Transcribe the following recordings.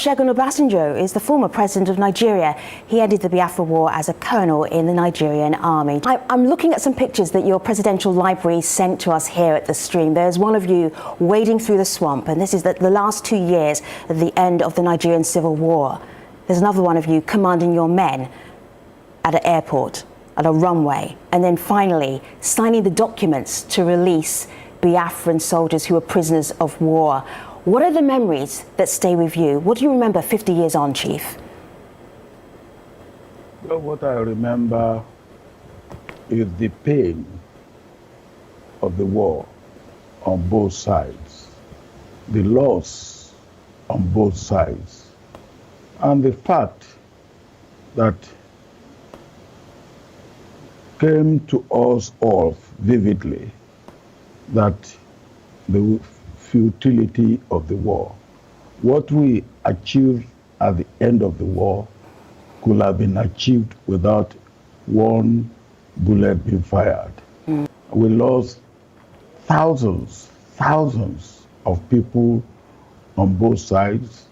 Olusegun Obasanjo is the former president of Nigeria. He ended the Biafra war as a colonel in the Nigerian army. I'm looking at some pictures that your presidential library sent to us here at the stream. There's one of you wading through the swamp, and this is the last 2 years at the end of the Nigerian civil war. There's another one of you commanding your men at an airport, at a runway, and then finally signing the documents to release Biafran soldiers who were prisoners of war. What are the memories that stay with you? What do you remember 50 years on, Chief? Well, what I remember is the pain of the war on both sides, the loss on both sides, and the fact that came to us all vividly that the futility of the war. What we achieved at the end of the war could have been achieved without one bullet being fired. We lost thousands of people on both sides.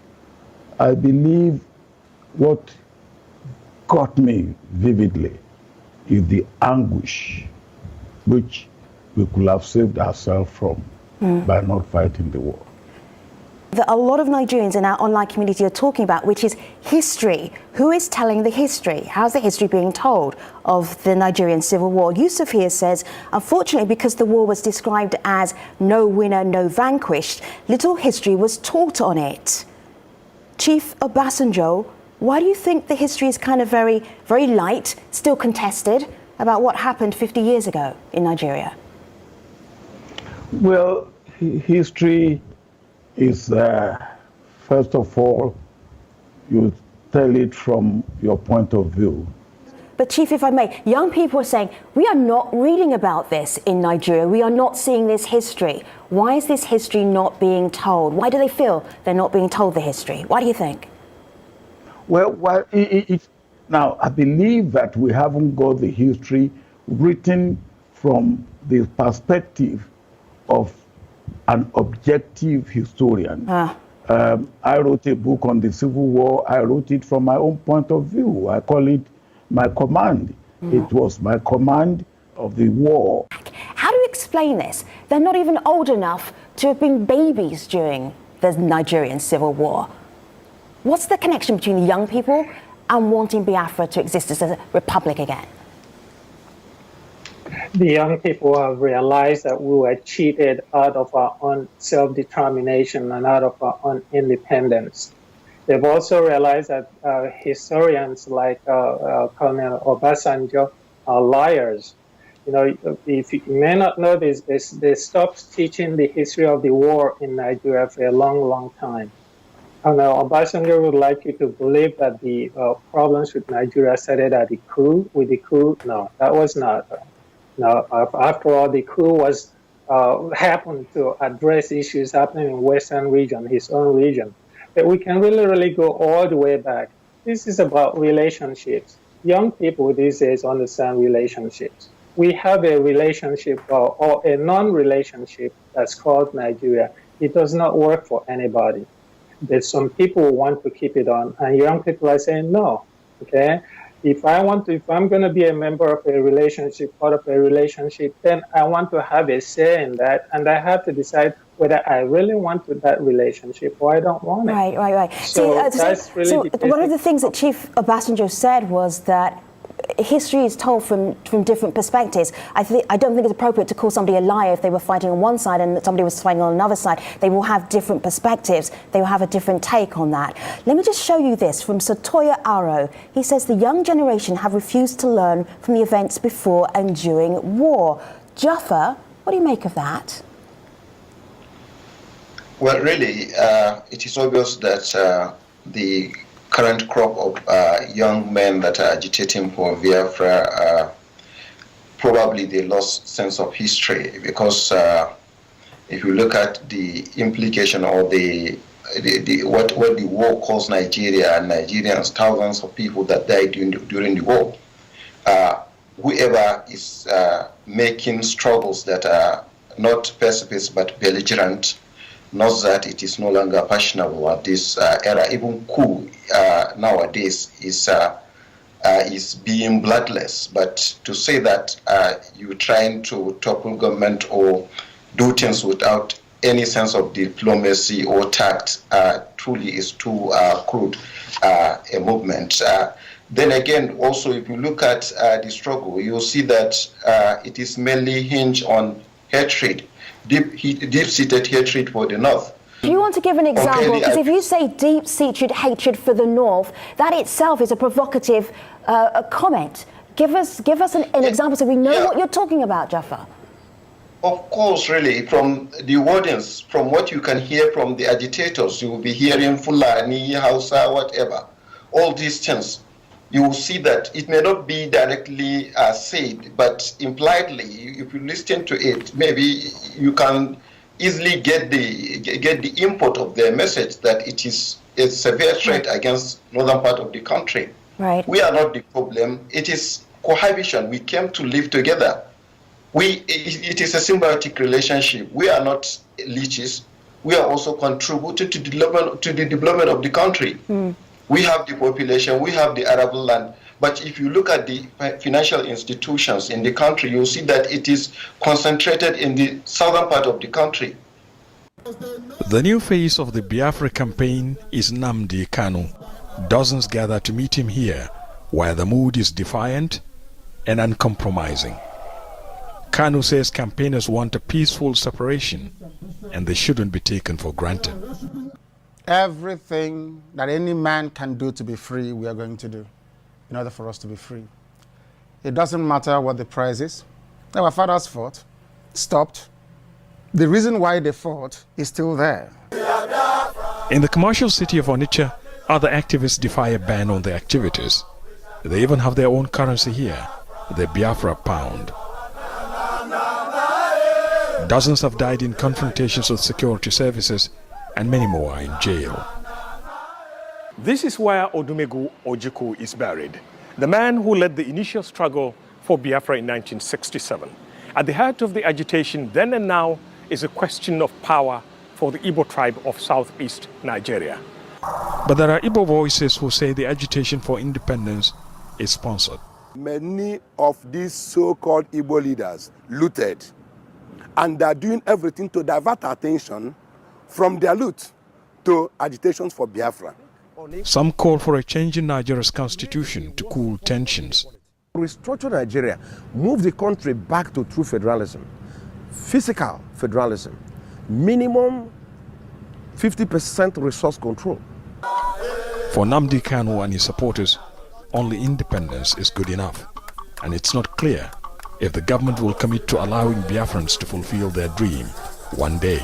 I believe what got me vividly is the anguish which we could have saved ourselves from by not fighting the war. A lot of Nigerians in our online community are talking about, which is history. Who is telling the history? How's the history being told of the Nigerian civil war? Yusuf here says, unfortunately, because the war was described as no winner, no vanquished, little history was taught on it. Chief Obasanjo, why do you think the history is kind of very light, still contested, about what happened 50 years ago in Nigeria? Well, history is, first of all, you tell it from your point of view. But Chief, if I may, young people are saying, we are not reading about this in Nigeria. We are not seeing this history. Why is this history not being told? Why do they feel they're not being told the history? Why do you think? Well, now, I believe that we haven't got the history written from the perspective of an objective historian. I wrote a book on the Civil War. I wrote it from my own point of view. I call it my command. It was my command of the war. How do you explain this? They're not even old enough to have been babies during the Nigerian Civil War. What's the connection between young people and wanting Biafra to exist as a republic again? The young people have realized that we were cheated out of our own self-determination and out of our own independence. They've also realized that historians like Colonel Obasanjo are liars. You know, if you may not know this, they stopped teaching the history of the war in Nigeria for a long time. Colonel Obasanjo would like you to believe that the problems with Nigeria started at the coup. With the coup, no, that was not. Now, after all, the coup was happened to address issues happening in Western region, his own region. But we can really go all the way back. This is about relationships. Young people these days understand relationships. We have a relationship or a non-relationship that's called Nigeria. It does not work for anybody. But some people want to keep it on, and young people are saying no. Okay. If I'm going to be a member of a relationship, part of a relationship, then I want to have a say in that, and I have to decide whether I really want that relationship or I don't want it. Right. So that's really one of the things that Chief Obasanjo said was that history is told from different perspectives. I don't think it's appropriate to call somebody a liar if they were fighting on one side and somebody was fighting on another side. They will have different perspectives. They will have a different take on that. Let me just show you this from Sotoya Aro. He says the young generation have refused to learn from the events before and during war. Jaffa, what do you make of that? Well, really, it is obvious that the current crop of young men that are agitating for Biafra, probably they lost sense of history, because if you look at the implication or what the war cost Nigeria and Nigerians, thousands of people that died during the war, whoever is making struggles that are not pacifist but belligerent, not that it is no longer fashionable at this era. Even coup nowadays is being bloodless. But to say that you're trying to topple government or do things without any sense of diplomacy or tact truly is too crude a movement. Then again, also, if you look at the struggle, you'll see that it is mainly hinged on hatred, deep-seated hatred for the North. Do you want to give an example? Because if you say deep-seated hatred for the North, that itself is a provocative comment. Give us an example so we know what you're talking about, Jaffa. Of course, really, from the wordings, from what you can hear from the agitators, you will be hearing Fulani, Hausa, whatever, all these things. You will see that it may not be directly said, but impliedly, if you listen to it, maybe you can easily get the import of their message that it is a severe threat against northern part of the country. Right. We are not the problem. It is cohabitation. We came to live together. It is a symbiotic relationship. We are not leeches. We are also contributing to the development of the country. We have the population, we have the arable land. But if you look at the financial institutions in the country, you'll see that it is concentrated in the southern part of the country. The new face of the Biafra campaign is Nnamdi Kanu. Dozens gather to meet him here, where the mood is defiant and uncompromising. Kanu says campaigners want a peaceful separation, and they shouldn't be taken for granted. Everything that any man can do to be free, we are going to do in order for us to be free. It doesn't matter what the price is. Our fathers fought, stopped. The reason why they fought is still there. In the commercial city of Onitsha, other activists defy a ban on their activities. They even have their own currency here, the Biafra pound. Dozens have died in confrontations with security services, and many more are in jail. This is where Odumegu Ojukwu is buried, the man who led the initial struggle for Biafra in 1967. At the heart of the agitation then and now is a question of power for the Igbo tribe of southeast Nigeria. But there are Igbo voices who say the agitation for independence is sponsored. Many of these so-called Igbo leaders looted, and they're doing everything to divert attention from their loot to agitations for Biafra. Some call for a change in Nigeria's constitution to cool tensions. Restructure Nigeria, move the country back to true federalism, physical federalism, minimum 50% resource control. For Nnamdi Kanu and his supporters, only independence is good enough, and it's not clear if the government will commit to allowing Biafrans to fulfill their dream one day.